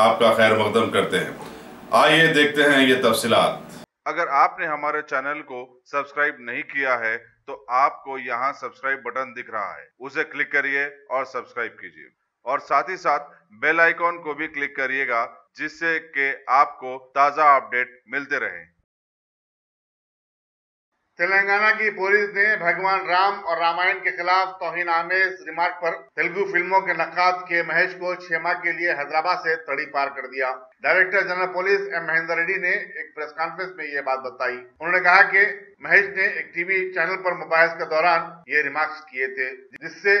आपका खैर मकदम करते हैं। आइए देखते हैं ये तफसीलात। अगर आपने हमारे चैनल को सब्सक्राइब नहीं किया है तो आपको यहाँ सब्सक्राइब बटन दिख रहा है, उसे क्लिक करिए और सब्सक्राइब कीजिए और साथ ही साथ बेल आइकॉन को भी क्लिक करिएगा, जिससे कि आपको ताज़ा अपडेट मिलते रहें। तेलंगाना की पुलिस ने भगवान राम और रामायण के खिलाफ तौहीन आमेज रिमार्क पर तेलुगु फिल्मों के नक्काद के महेश को 6 माह के लिए हैदराबाद से तड़ी पार कर दिया। Director general police M Mahender Reddy ने एक प्रेस कॉन्फ्रेंस में ये बात बताई। उन्होंने कहा कि महेश ने एक टीवी चैनल पर मुबाहिस के दौरान ये रिमार्क्स किए थे, जिससे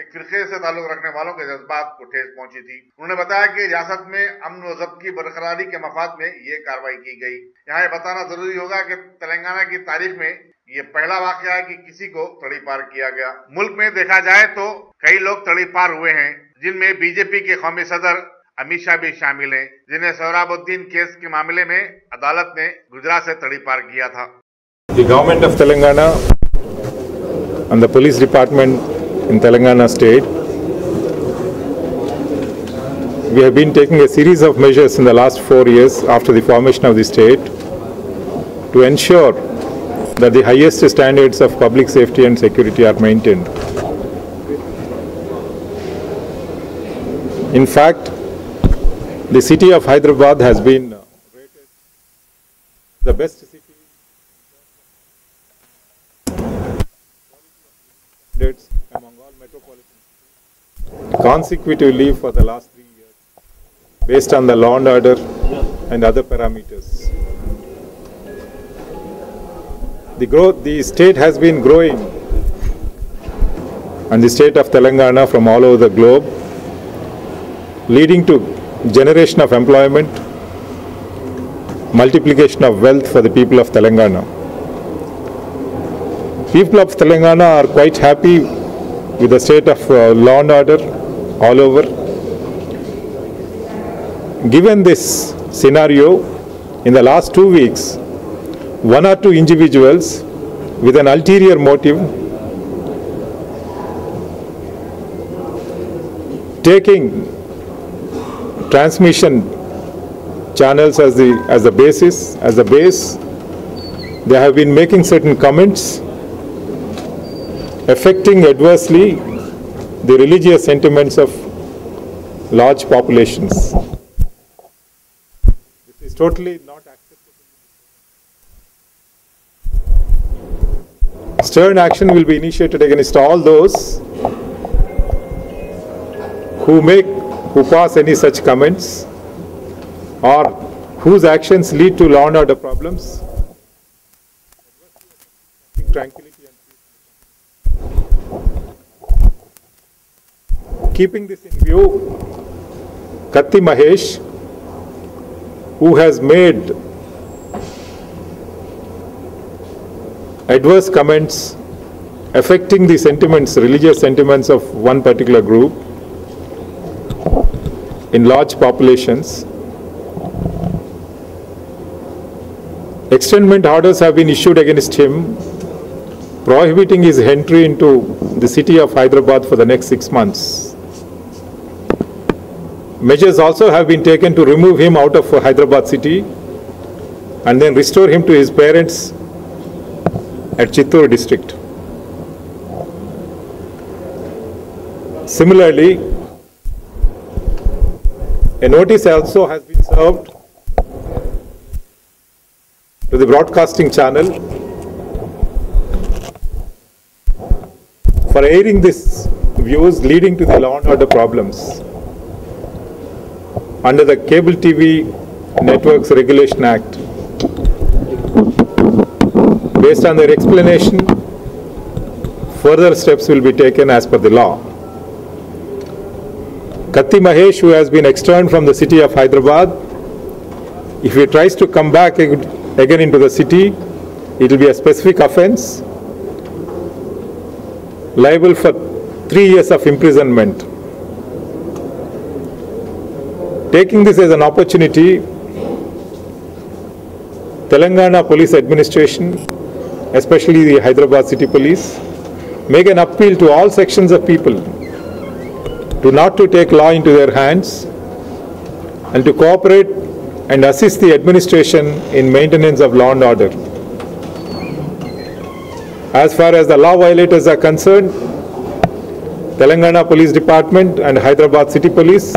एक फिरके से ताल्लुक रखने वालों के जज्बात को ठेस पहुंची थी। उन्होंने बताया कि रियासत में अमन व ज़ब्त की बरकरारी के मफाद में ये कार्रवाई की गई। यहाँ ये बताना जरूरी होगा कि तेलंगाना की तारीख में ये पहला वाकया है कि किसी को तड़ी पार किया गया। मुल्क में देखा जाए तो कई लोग तड़ी पार हुए हैं, जिनमें बीजेपी के कौमी सदर अमित शाह भी शामिल हैं, जिन्हें सोहराबुद्दीन केस के मामले में अदालत ने गुजरात से तड़ी पार किया था। The government of Telangana and the police department in Telangana state, we have been taking a series of measures in the last 4 years after the formation of the state to ensure that the highest standards of public safety and security are maintained. In fact, the city of Hyderabad has been rated the best city among all metropolitan cities consecutively for the last 3 years based on the law and order and other parameters. The state has been growing, and the state of Telangana from all over the globe, leading to generation of employment, multiplication of wealth for the people of Telangana. People of Telangana are quite happy with the state of law and order all over. Given this scenario, in the last 2 weeks, 1 or 2 individuals with an ulterior motive taking transmission channels as the base, they have been making certain comments affecting adversely the religious sentiments of large populations. This is totally not acceptable. Stern action will be initiated against all those who pass any such comments or whose actions lead to law and order problems, tranquility and peace. Keeping this in view, Katti Mahesh, who has made adverse comments affecting the sentiments, religious sentiments of one particular group in large populations, externment orders have been issued against him, prohibiting his entry into the city of Hyderabad for the next 6 months. Measures also have been taken to remove him out of Hyderabad city and then restore him to his parents at Chittoor district. Similarly, a notice also has been served to the broadcasting channel for airing these views leading to the law and order problems under the Cable TV Networks Regulation Act. Based on their explanation, further steps will be taken as per the law. Katti Mahesh, who has been externed from the city of Hyderabad, if he tries to come back again into the city, it will be a specific offence, liable for 3 years of imprisonment. Taking this as an opportunity, Telangana Police Administration, especially the Hyderabad City Police, make an appeal to all sections of people to not to take law into their hands and to cooperate and assist the administration in maintenance of law and order. As far as the law violators are concerned, Telangana Police Department and Hyderabad City Police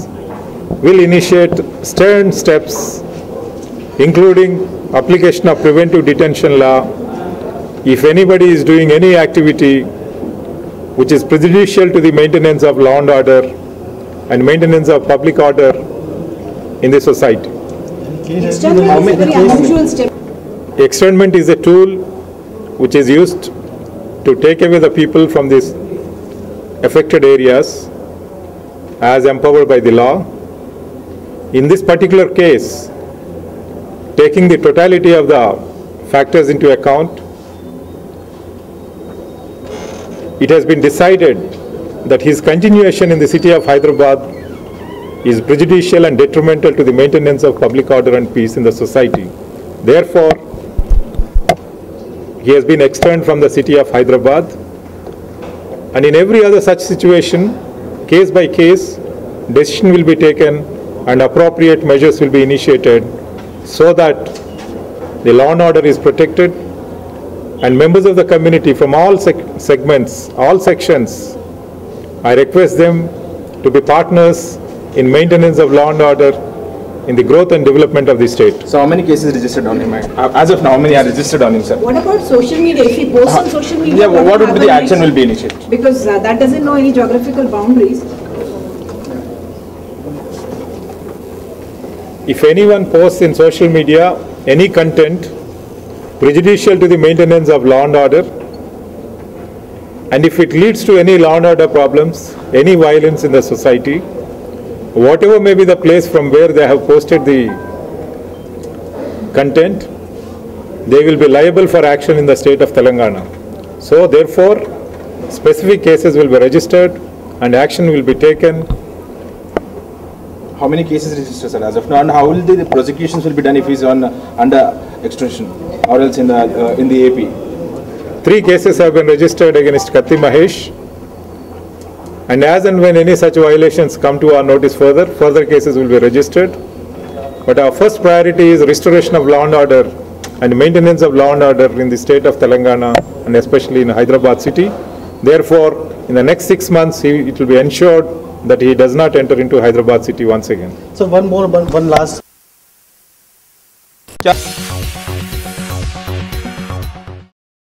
will initiate stern steps, including application of preventive detention law if anybody is doing any activity which is prejudicial to the maintenance of law and order and maintenance of public order in the society. Externment is a very unusual step. Externment is a tool which is used to take away the people from these affected areas as empowered by the law. In this particular case, taking the totality of the factors into account, it has been decided that his continuation in the city of Hyderabad is prejudicial and detrimental to the maintenance of public order and peace in the society. Therefore, he has been expelled from the city of Hyderabad, and in every other such situation, case by case, decision will be taken and appropriate measures will be initiated so that the law and order is protected, and members of the community from all segments, all sections, I request them to be partners in maintenance of law and order in the growth and development of the state. So how many cases registered on him? As of now, how many are registered on him, sir? What about social media? If he posts on social media, Yeah, what would be the action will be initiated? Because that doesn't know any geographical boundaries. If anyone posts in social media any content prejudicial to the maintenance of law and order, and if it leads to any law and order problems, any violence in the society, whatever may be the place from where they have posted the content, they will be liable for action in the state of Telangana. So therefore, specific cases will be registered and action will be taken. How many cases registered, sir, as of now? And how will the prosecutions will be done if he's on under extension or else in the AP? 3 cases have been registered against Katti Mahesh, and as and when any such violations come to our notice further cases will be registered. But our first priority is restoration of law and order and maintenance of law and order in the state of Telangana and especially in Hyderabad city. Therefore, in the next 6 months, it will be ensured that he does not enter into Hyderabad city once again. So one last.